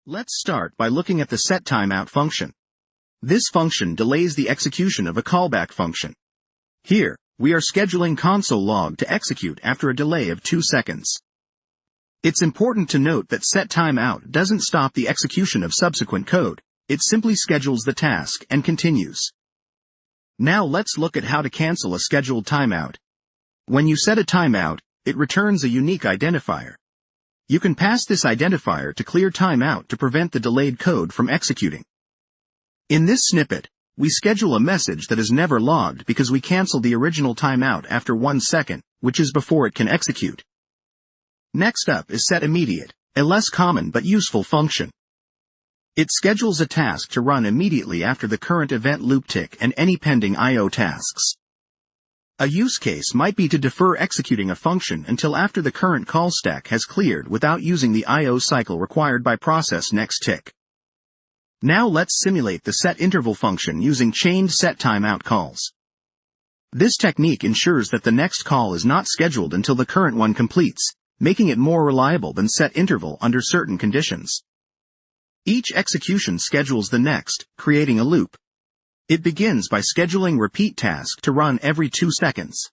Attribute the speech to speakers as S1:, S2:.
S1: Let's start by looking at the setTimeout function. This function delays the execution of a callback function. Here, we are scheduling console log to execute after a delay of 2 seconds. It's important to note that setTimeout doesn't stop the execution of subsequent code, it simply schedules the task and continues. Now let's look at how to cancel a scheduled timeout. When you set a timeout, it returns a unique identifier. You can pass this identifier to clearTimeout to prevent the delayed code from executing. In this snippet, we schedule a message that is never logged because we cancel the original timeout after 1 second, which is before it can execute. Next up is setImmediate, a less common but useful function. It schedules a task to run immediately after the current event loop tick and any pending I/O tasks. A use case might be to defer executing a function until after the current call stack has cleared without using the I/O cycle required by process next tick. Now let's simulate the setInterval function using chained setTimeout calls. This technique ensures that the next call is not scheduled until the current one completes, making it more reliable than setInterval under certain conditions. Each execution schedules the next, creating a loop. It begins by scheduling repeat task to run every 2 seconds.